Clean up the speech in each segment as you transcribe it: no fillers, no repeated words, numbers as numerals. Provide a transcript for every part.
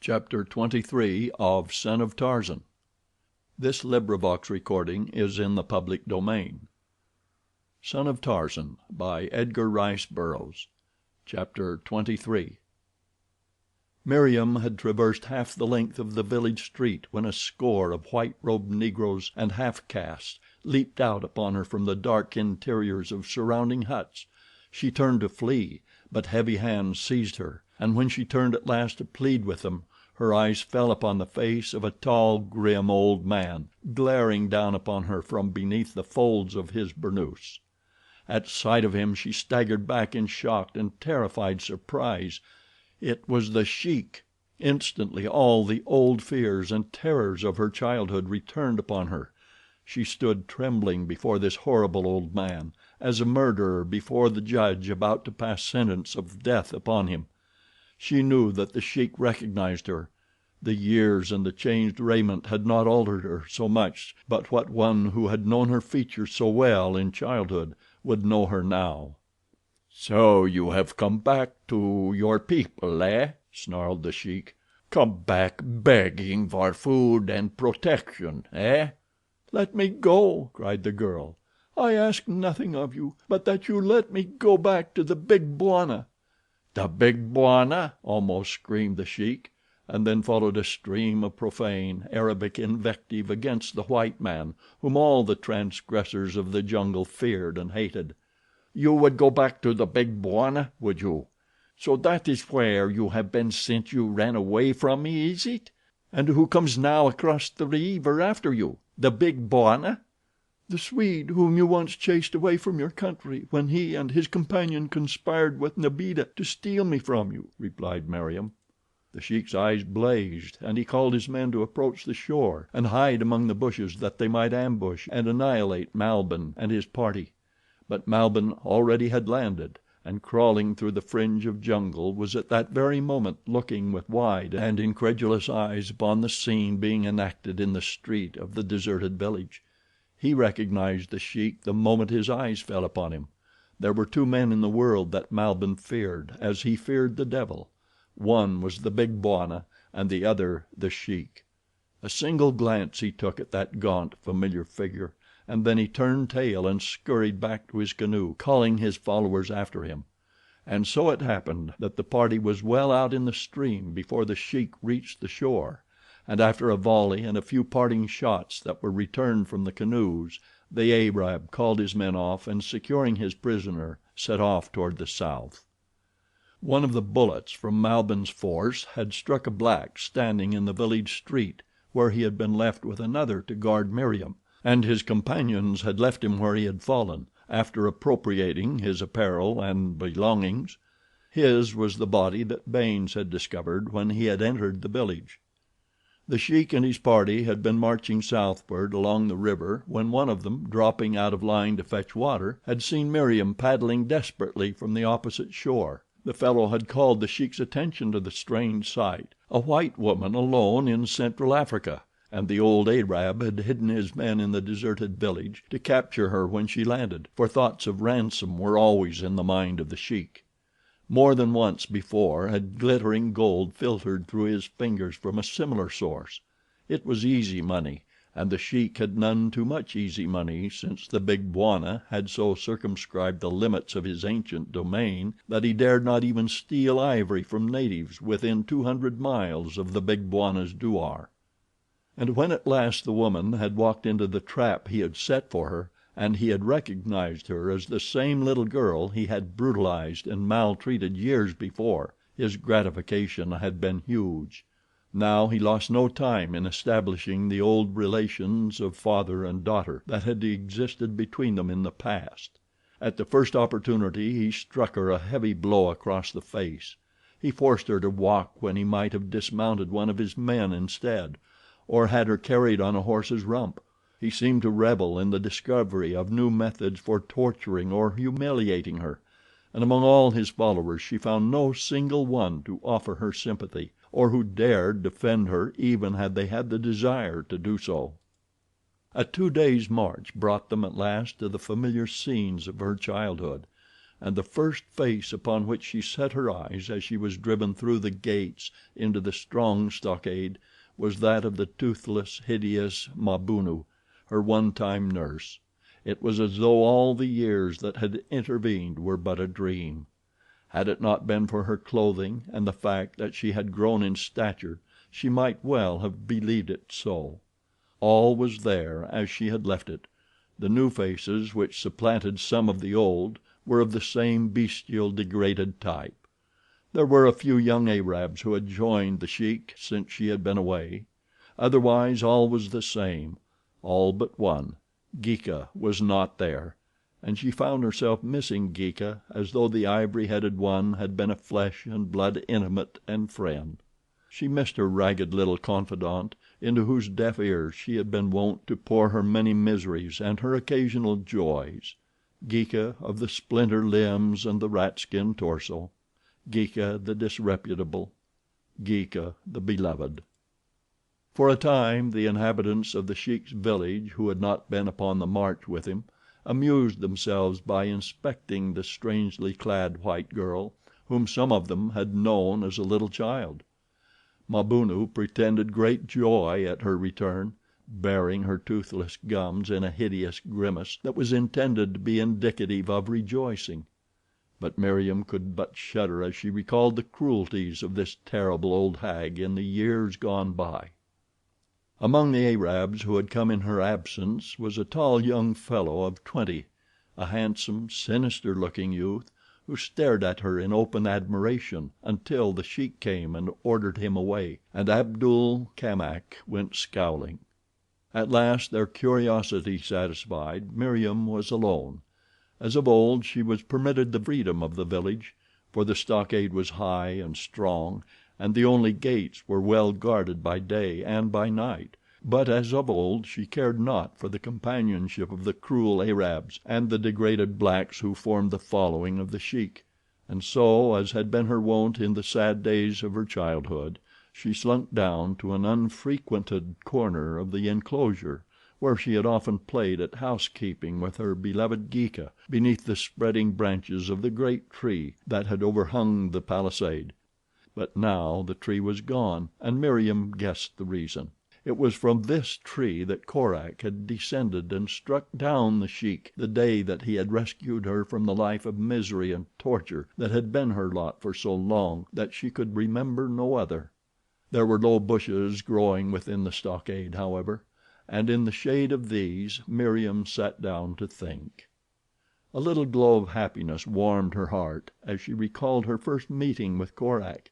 Chapter 23 of Son of Tarzan. This recording is in the public domain. Son of Tarzan by Edgar Rice Burroughs. Chapter 23. Meriem had traversed half the length of the village street when a score of white-robed Negroes and half-castes leaped out upon her from the dark interiors of surrounding huts. She turned to flee, but heavy hands seized her, and when she turned at last to plead with them, her eyes fell upon the face of a tall, grim old man glaring down upon her from beneath the folds of his burnoose. At sight of him she staggered back in shocked and terrified surprise. It was the Sheik. Instantly all the old fears and terrors of her childhood returned upon her. She stood trembling before this horrible old man, as a murderer before the judge about to pass sentence of death upon him. She knew that the Sheik recognized her. The years and the changed raiment had not altered her so much but what one who had known her features so well in childhood would know her now. "So you have come back to your people, eh?" snarled the Sheik. "Come back begging for food and protection, eh?" "Let me go," cried the girl. "I ask nothing of you but that you let me go back to the Big Bwana." "The Big Bwana!" almost screamed the Sheik, and then followed a stream of profane Arabic invective against the white man whom all the transgressors of the jungle feared and hated. "You would go back to the Big Bwana, would you? So that is where you have been since you ran away from me, is it? And who comes now across the river after you? The Big Bwana?" "The Swede whom you once chased away from your country when he and his companion conspired with Nbeeda to steal me from you," replied Meriem. The Sheik's eyes blazed, and he called his men to approach the shore and hide among the bushes that they might ambush and annihilate Malbihn and his party; but Malbihn already had landed, and crawling through the fringe of jungle was at that very moment looking with wide and incredulous eyes upon the scene being enacted in the street of the deserted village. He recognized the Sheik the moment his eyes fell upon him. There were two men in the world that Malbihn feared as he feared the devil. One was the Big Bwana and the other the Sheik. A single glance he took at that gaunt, familiar figure, and then he turned tail and scurried back to his canoe, calling his followers after him. And so it happened that the party was well out in the stream before the Sheik reached the shore, and after a volley and a few parting shots that were returned from the canoes, the Arab called his men off and securing his prisoner set off toward the south. One of the bullets from Malbihn's force had struck a black standing in the village street where he had been left with another to guard Meriem, and his companions had left him where he had fallen, after appropriating his apparel and belongings. His was the body that Baynes had discovered when he had entered the village. The Sheik and his party had been marching southward along the river when one of them, dropping out of line to fetch water, had seen Meriem paddling desperately from the opposite shore. The fellow had called the Sheik's attention to the strange sight—a white woman alone in Central Africa, and the old Arab had hidden his men in the deserted village to capture her when she landed, for thoughts of ransom were always in the mind of the Sheik. More than once before had glittering gold filtered through his fingers from a similar source. It was easy money, and the Sheik had none too much easy money since the Big Bwana had so circumscribed the limits of his ancient domain that he dared not even steal ivory from natives within 200 miles of the Big Bwana's douar. And when at last the woman had walked into the trap he had set for her, and he had recognized her as the same little girl he had brutalized and maltreated years before, his gratification had been huge. Now he lost no time in establishing the old relations of father and daughter that had existed between them in the past. At the first opportunity he struck her a heavy blow across the face. He forced her to walk when he might have dismounted one of his men instead, or had her carried on a horse's rump. He seemed to revel in the discovery of new methods for torturing or humiliating her, and among all his followers she found no single one to offer her sympathy, or who dared defend her even had they had the desire to do so. A 2 days' march brought them at last to the familiar scenes of her childhood. and the first face upon which she set her eyes as she was driven through the gates into the strong stockade was that of the toothless, hideous Mabunu, her one-time nurse. It was as though all the years that had intervened were but a dream. Had it not been for her clothing and the fact that she had grown in stature, she might well have believed it so. All was there as she had left it. The new faces which supplanted some of the old were of the same bestial, degraded type. There were a few young Arabs who had joined the Sheik since she had been away. Otherwise all was the same. All but one. Geeka was not there, and she found herself missing Geeka as though the ivory-headed one had been a flesh and blood intimate and friend. She missed her ragged little confidant, into whose deaf ears she had been wont to pour her many miseries and her occasional joys. Geeka of the splinter limbs and the rat-skin torso. Geeka the disreputable. Geeka the beloved. For a time the inhabitants of the Sheik's village who had not been upon the march with him amused themselves by inspecting the strangely clad white girl, whom some of them had known as a little child. Mabunu pretended great joy at her return, baring her toothless gums in a hideous grimace that was intended to be indicative of rejoicing; but Meriem could but shudder as she recalled the cruelties of this terrible old hag in the years gone by. Among the Arabs who had come in her absence was a tall young fellow of 20, a handsome, sinister looking youth, who stared at her in open admiration until the Sheik came and ordered him away, and Abdul Kamak went scowling. At last, their curiosity satisfied, Meriem was alone. As of old, she was permitted the freedom of the village, for the stockade was high and strong, and the only gates were well guarded by day and by night; but as of old she cared not for the companionship of the cruel Arabs and the degraded blacks who formed the following of the Sheik, and so, as had been her wont in the sad days of her childhood, she slunk down to an unfrequented corner of the enclosure, where she had often played at housekeeping with her beloved Geeka beneath the spreading branches of the great tree that had overhung the palisade. But now the tree was gone, and Meriem guessed the reason. It was from this tree that Korak had descended and struck down the Sheik the day that he had rescued her from the life of misery and torture that had been her lot for so long that she could remember no other. There were low bushes growing within the stockade, however, and in the shade of these Meriem sat down to think. A little glow of happiness warmed her heart as she recalled her first meeting with Korak,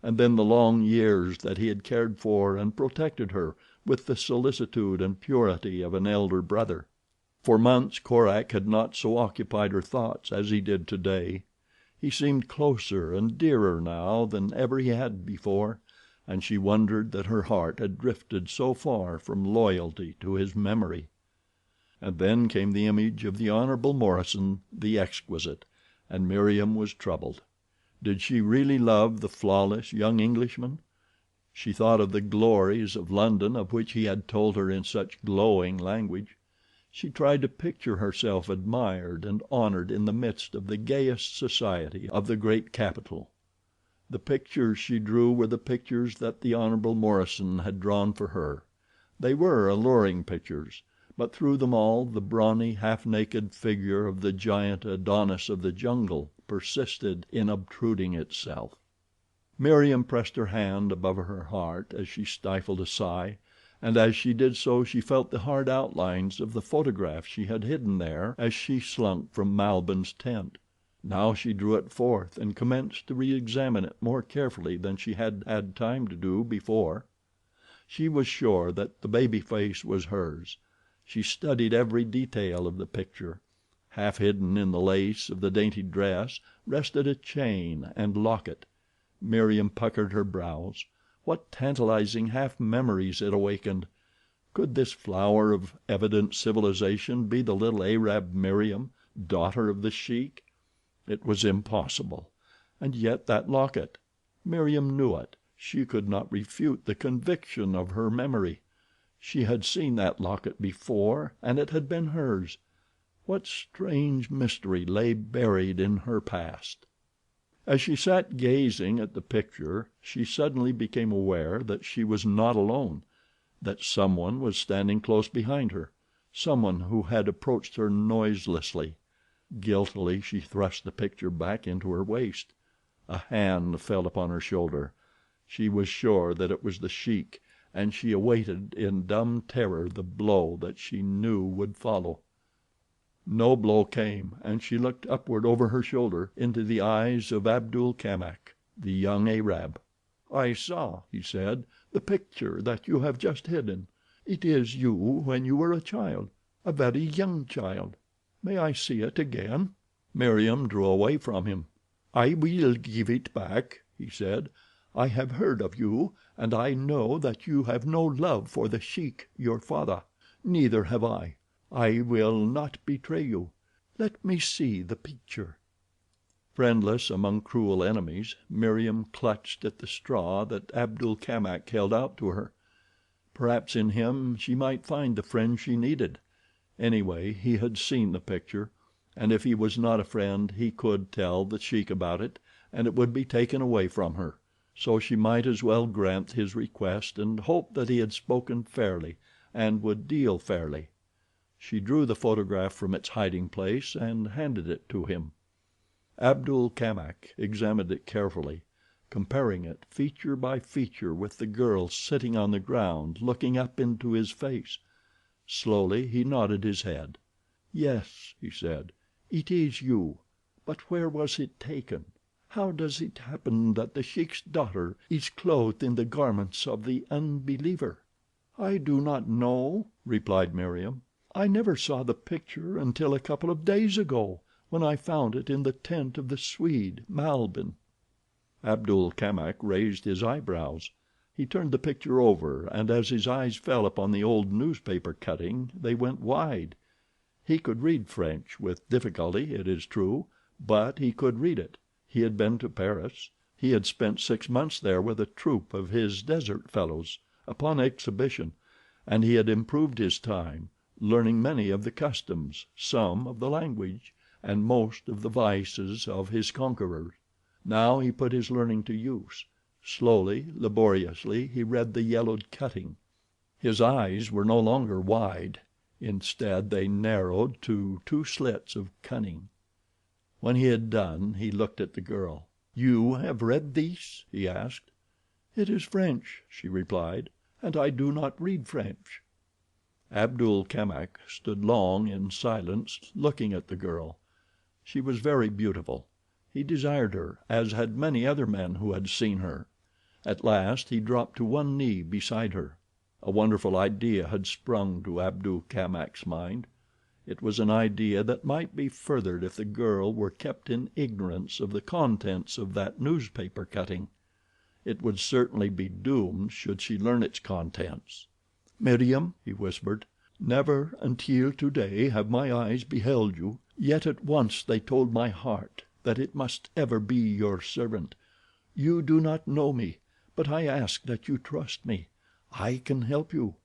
and then the long years that he had cared for and protected her with the solicitude and purity of an elder brother. For months Korak had not so occupied her thoughts as he did today. He seemed closer and dearer now than ever he had before, and she wondered that her heart had drifted so far from loyalty to his memory. And then came the image of the Honorable Morison, the exquisite, and Meriem was troubled. Did she really love the flawless young Englishman? She thought of the glories of London of which he had told her in such glowing language. She tried to picture herself admired and honored in the midst of the gayest society of the great capital. The pictures she drew were the pictures that the Honorable Morison had drawn for her. They were alluring pictures, but through them all the brawny, half-naked figure of the giant Adonis of the jungle persisted in obtruding itself. Meriem pressed her hand above her heart as she stifled a sigh, and as she did so she felt the hard outlines of the photograph she had hidden there as she slunk from Malbihn's tent. Now she drew it forth and commenced to re-examine it more carefully than she had had time to do before. She was sure that the baby face was hers. She studied every detail of the picture. Half hidden in the lace of the dainty dress rested a chain and locket. Meriem puckered her brows. What tantalizing half memories it awakened. Could this flower of evident civilization be the little Arab Meriem, daughter of the Sheik? It was impossible. And yet that locket. Meriem knew it. She could not refute the conviction of her memory. She had seen that locket before, and it had been hers. What strange mystery lay buried in her past? As she sat gazing at the picture she suddenly became aware that she was not alone, that someone was standing close behind her, someone who had approached her noiselessly. Guiltily she thrust the picture back into her waist. A hand fell upon her shoulder. She was sure that it was The Sheik, and she awaited in dumb terror the blow that she knew would follow. No blow came, and she looked upward over her shoulder into the eyes of Abdul Kamak, the young Arab. "I saw," he said, "the picture that you have just hidden. It is you when you were a child, a very young child. May I see it again?" Meriem drew away from him. "I will give it back," he said. "I have heard of you, and I know that you have no love for The Sheik, your father. Neither have I. I will not betray you. Let me see the picture." Friendless among cruel enemies, Meriem clutched at the straw that Abdul Kamak held out to her. Perhaps in him she might find the friend she needed. Anyway, he had seen the picture, and if he was not a friend he could tell The Sheik about it, and it would be taken away from her. So she might as well grant his request and hope that he had spoken fairly and would deal fairly. She drew the photograph from its hiding place and handed it to him. Abdul Kamak examined it carefully, comparing it feature by feature with the girl sitting on the ground looking up into his face. Slowly he nodded his head. "Yes," he said, "it is you. But where was it taken? How does it happen that the Sheik's daughter is clothed in the garments of the unbeliever?" "I do not know," replied Meriem. "I never saw the picture until a couple of days ago, when I found it in the tent of the Swede, Malbihn." Abdul Kamak raised his eyebrows. He turned the picture over, and as his eyes fell upon the old newspaper cutting they went wide. He could read French, with difficulty, it is true, but he could read it. He had been to Paris. He had spent 6 months there with a troop of his desert fellows, upon exhibition, and he had improved his time, learning many of the customs, some of the language, and most of the vices of his conquerors. Now he put his learning to use. Slowly, laboriously, he read the yellowed cutting. His eyes were no longer wide. Instead, they narrowed to 2 slits of cunning. When he had done, he looked at the girl. "You have read this?" he asked. "It is French," she replied, "and I do not read French." Abdul Kamak stood long in silence looking at the girl. She was very beautiful. He desired her, as had many other men who had seen her. At last he dropped to one knee beside her. A wonderful idea had sprung to Abdul Kamak's mind. It was an idea that might be furthered if the girl were kept in ignorance of the contents of that newspaper cutting. It would certainly be doomed should she learn its contents. "Meriem," he whispered, "never until today have my eyes beheld you, yet at once they told my heart that it must ever be your servant. You do not know me, but I ask that you trust me. I can help you.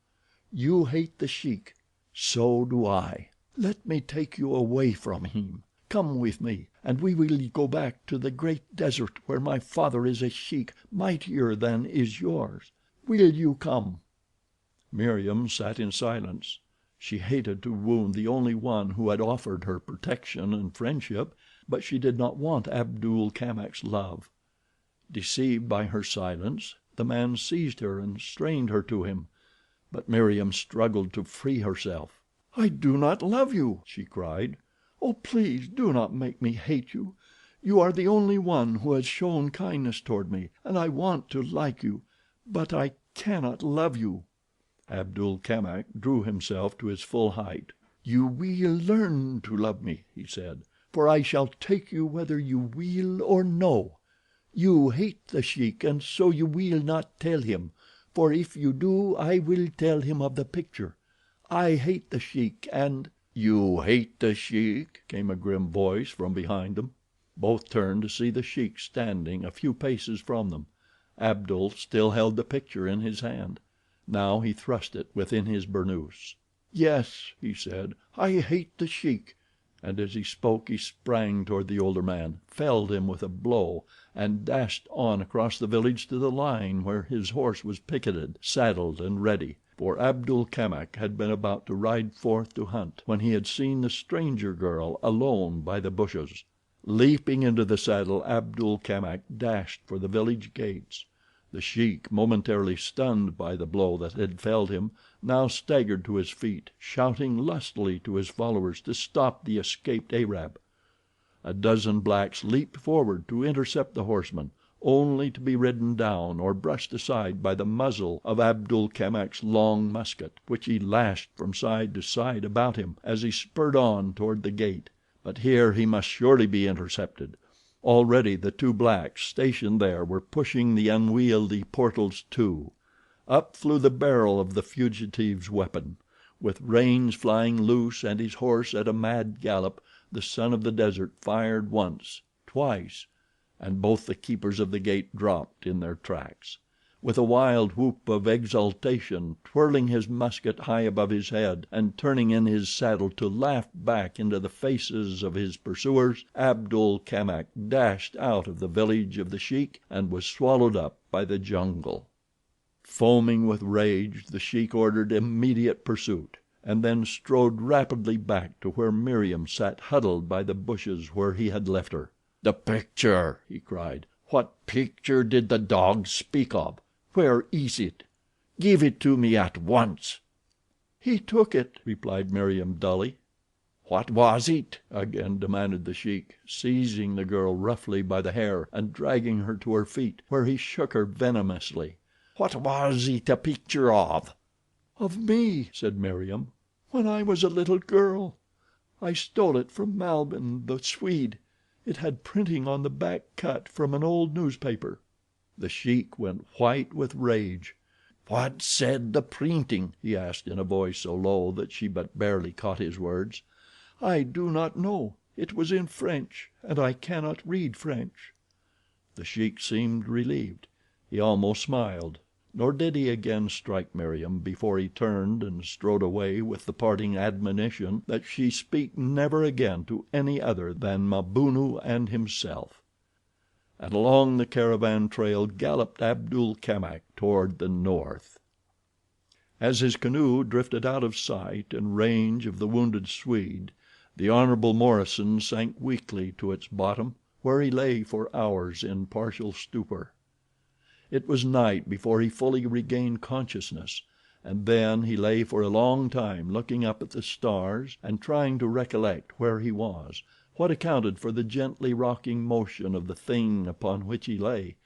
You hate The Sheik. So do I. Let me take you away from him. Come with me, and we will go back to the great desert where my father is a Sheik mightier than is yours. Will you come?" Meriem sat in silence. She hated to wound the only one who had offered her protection and friendship, but she did not want Abdul Kamak's love. Deceived by her silence, the man seized her and strained her to him, but Meriem struggled to free herself. "I do not love you," she cried. "Oh, please do not make me hate you. You are the only one who has shown kindness toward me, and I want to like you, but I cannot love you." Abdul Kamak drew himself to his full height. "You will learn to love me," he said, "for I shall take you whether you will or no. You hate The Sheik, and so you will not tell him, for if you do I will tell him of the picture. I hate The Sheik, and—" "You hate The Sheik?" came a grim voice from behind them. Both turned to see The Sheik standing a few paces from them. Abdul still held the picture in his hand. Now he thrust it within his burnoose. "Yes," he said, "I hate The Sheik. and as he spoke he sprang toward the older man, felled him with a blow, and dashed on across the village to the line where his horse was picketed, saddled and ready, for Abdul Kamak had been about to ride forth to hunt when he had seen the stranger girl alone by the bushes. Leaping into the saddle, Abdul Kamak dashed for the village gates. The Sheik, momentarily stunned by the blow that had felled him, now staggered to his feet, shouting lustily to his followers to stop the escaped Arab. A dozen blacks leaped forward to intercept the horseman, only to be ridden down or brushed aside by the muzzle of Abdul Kamak's long musket, which he lashed from side to side about him as he spurred on toward the gate. But here he must surely be intercepted. Already the two blacks stationed there were pushing the unwieldy portals to. Up flew the barrel of the fugitive's weapon. With reins flying loose and his horse at a mad gallop, the son of the desert fired once, twice, and both the keepers of the gate dropped in their tracks. With a wild whoop of exultation, twirling his musket high above his head and turning in his saddle to laugh back into the faces of his pursuers, Abdul Kamak dashed out of the village of the Sheik and was swallowed up by the jungle. Foaming with rage, the Sheik ordered immediate pursuit, and then strode rapidly back to where Meriem sat huddled by the bushes where he had left her. "The picture!" he cried. "What picture did the dog speak of? Where is it? Give it to me at once." "He took it," replied Meriem dully. "What was it?" again demanded the Sheik, seizing the girl roughly by the hair and dragging her to her feet, where he shook her venomously. "What was it a picture of?" "Of me," said Meriem, "when I was a little girl. I stole it from Malbihn, the Swede. It had printing on the back cut from an old newspaper." The Sheik went white with rage. "What said the printing?" he asked in a voice so low that she but barely caught his words. "I do not know. It was in French, and I cannot read French." The Sheik seemed relieved. He almost smiled. Nor did he again strike Meriem before he turned and strode away with the parting admonition that she speak never again to any other than Mabunu and himself. And along the caravan trail galloped Abdul Kamak toward the north. As his canoe drifted out of sight and range of the wounded Swede, the Hon. Morison sank weakly to its bottom, where he lay for hours in partial stupor. It was night before he fully regained consciousness, and then he lay for a long time looking up at the stars and trying to recollect where he was, what accounted for the gently rocking motion of the thing upon which he lay,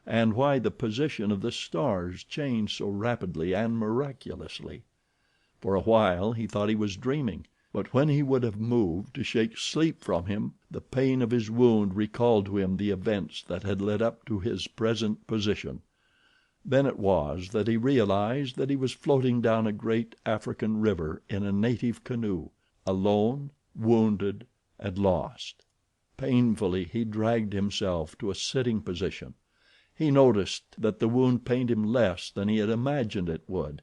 and why the position of the stars changed so rapidly and miraculously. For a while he thought he was dreaming, but when he would have moved to shake sleep from him, the pain of his wound recalled to him the events that had led up to his present position. Then it was that he realized that he was floating down a great African river in a native canoe, alone, wounded, and lost. Painfully he dragged himself to a sitting position. He noticed that the wound pained him less than he had imagined it would.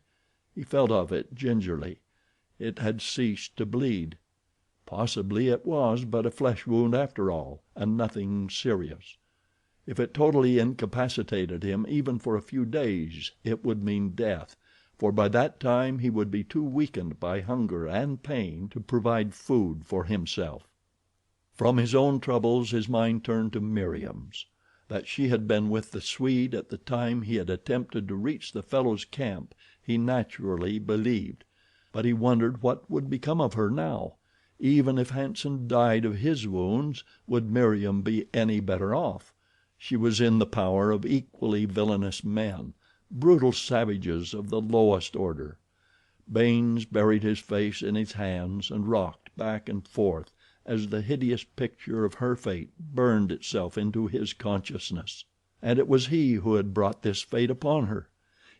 He felt of it gingerly. It had ceased to bleed. Possibly it was but a flesh wound after all, and nothing serious. If it totally incapacitated him even for a few days it would mean death, for by that time he would be too weakened by hunger and pain to provide food for himself. From his own troubles his mind turned to Meriem's. That she had been with the Swede at the time he had attempted to reach the fellow's camp he naturally believed, but he wondered what would become of her now. Even if Hanson died of his wounds, would Meriem be any better off? She was in the power of equally villainous men, brutal savages of the lowest order. Baynes buried his face in his hands and rocked back and forth as the hideous picture of her fate burned itself into his consciousness. And it was he who had brought this fate upon her.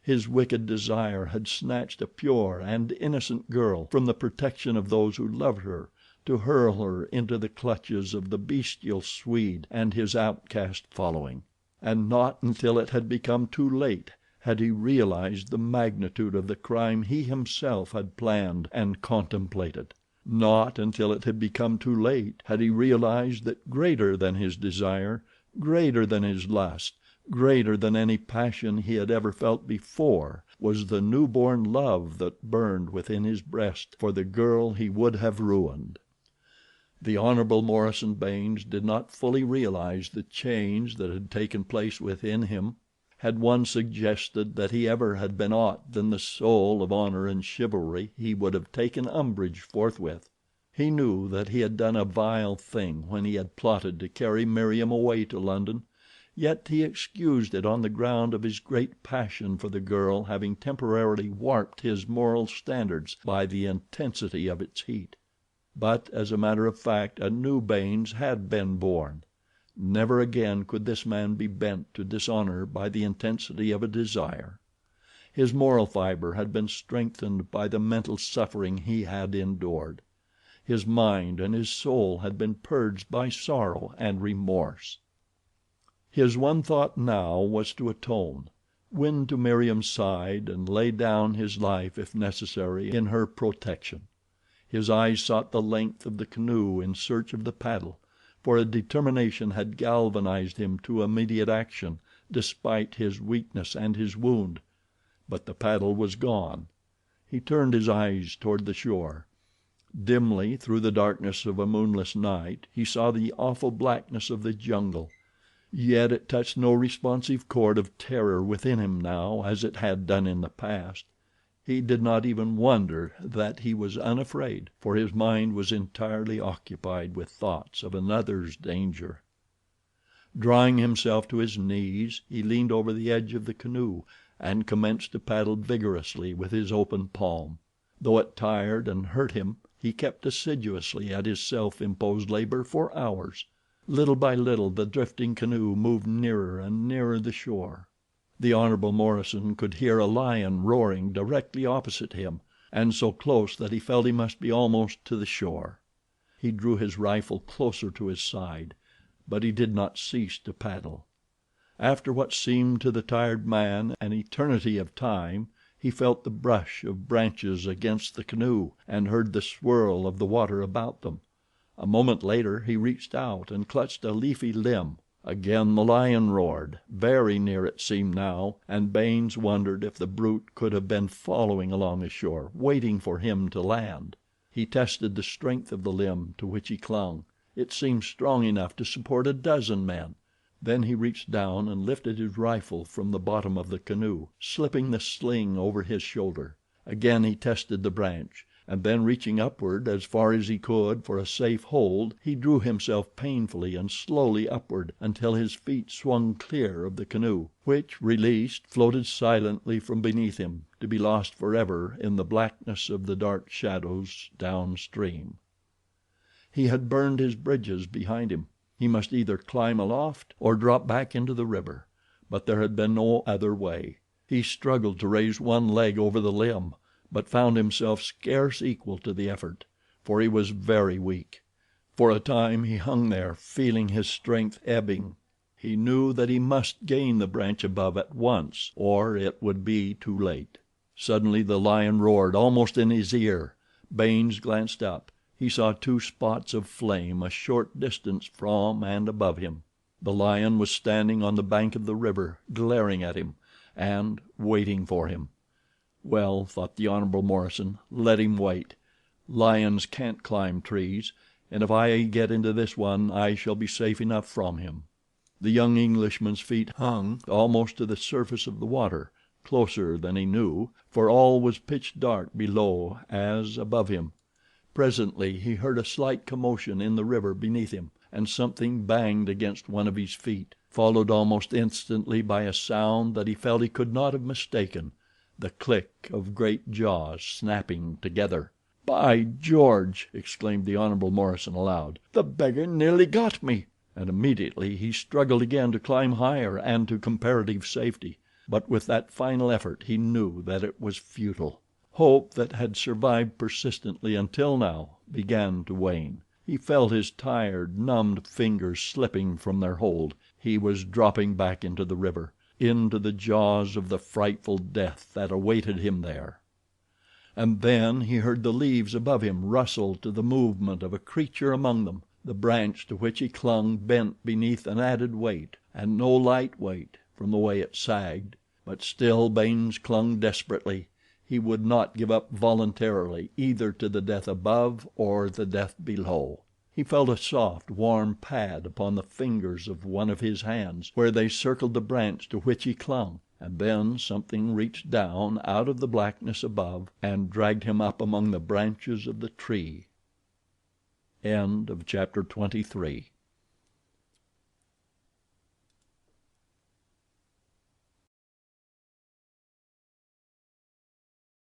His wicked desire had snatched a pure and innocent girl from the protection of those who loved her to hurl her into the clutches of the bestial Swede and his outcast following. And not until it had become too late had he realized the magnitude of the crime he himself had planned and contemplated. Not until it had become too late had he realized that greater than his desire, greater than his lust, greater than any passion he had ever felt before, was the new born love that burned within his breast for the girl he would have ruined. The Hon. Morison Baynes did not fully realize the change that had taken place within him. Had one suggested that he ever had been aught than the soul of honor and chivalry he would have taken umbrage forthwith. He knew that he had done a vile thing when he had plotted to carry Meriem away to London, yet he excused it on the ground of his great passion for the girl having temporarily warped his moral standards by the intensity of its heat. But as a matter of fact a new Baynes had been born. Never again could this man be bent to dishonor by the intensity of a desire. His moral fiber had been strengthened by the mental suffering he had endured. His mind and his soul had been purged by sorrow and remorse. His one thought now was to atone, win to Meriem's side and lay down his life if necessary in her protection. His eyes sought the length of the canoe in search of the paddle, for a determination had galvanized him to immediate action despite his weakness and his wound; but the paddle was gone. He turned his eyes toward the shore. Dimly, through the darkness of a moonless night, he saw the awful blackness of the jungle, yet it touched no responsive chord of terror within him now as it had done in the past. He did not even wonder that he was unafraid, for his mind was entirely occupied with thoughts of another's danger. Drawing himself to his knees, he leaned over the edge of the canoe and commenced to paddle vigorously with his open palm. Though it tired and hurt him, he kept assiduously at his self-imposed labor for hours. Little by little the drifting canoe moved nearer and nearer the shore. The Hon. Morison could hear a lion roaring directly opposite him, and so close that he felt he must be almost to the shore. He drew his rifle closer to his side, but he did not cease to paddle. After what seemed to the tired man an eternity of time, he felt the brush of branches against the canoe and heard the swirl of the water about them. A moment later he reached out and clutched a leafy limb. Again the lion roared, very near it seemed now, and Baynes wondered if the brute could have been following along the shore, waiting for him to land. He tested the strength of the limb to which he clung. It seemed strong enough to support a dozen men. Then he reached down and lifted his rifle from the bottom of the canoe, slipping the sling over his shoulder. Again he tested the branch, and then reaching upward as far as he could for a safe hold, he drew himself painfully and slowly upward until his feet swung clear of the canoe, which, released, floated silently from beneath him, to be lost forever in the blackness of the dark shadows downstream. He had burned his bridges behind him. He must either climb aloft or drop back into the river, but there had been no other way. He struggled to raise one leg over the limb, but found himself scarce equal to the effort, for he was very weak. For a time he hung there, feeling his strength ebbing. He knew that he must gain the branch above at once, or it would be too late. Suddenly the lion roared almost in his ear. Baynes glanced up. He saw two spots of flame a short distance from and above him. The lion was standing on the bank of the river, glaring at him, and waiting for him. Well, thought the Hon. Morison, let him wait. Lions can't climb trees, and if I get into this one I shall be safe enough from him. The young Englishman's feet hung almost to the surface of the water, closer than he knew, for all was pitch dark below as above him. Presently he heard a slight commotion in the river beneath him, and something banged against one of his feet, followed almost instantly by a sound that he felt he could not have mistaken—the click of great jaws snapping together. "By George!" exclaimed the Hon. Morison aloud. "The beggar nearly got me," and immediately he struggled again to climb higher and to comparative safety; but with that final effort he knew that it was futile. Hope that had survived persistently until now began to wane. He felt his tired, numbed fingers slipping from their hold. He was dropping back into the river, into the jaws of the frightful death that awaited him there. And then he heard the leaves above him rustle to the movement of a creature among them. The branch to which he clung bent beneath an added weight, and no light weight, from the way it sagged; but still Baynes clung desperately. He would not give up voluntarily either to the death above or the death below. He felt a soft, warm pad upon the fingers of one of his hands where they circled the branch to which he clung, and then something reached down out of the blackness above and dragged him up among the branches of the tree. Chapter 24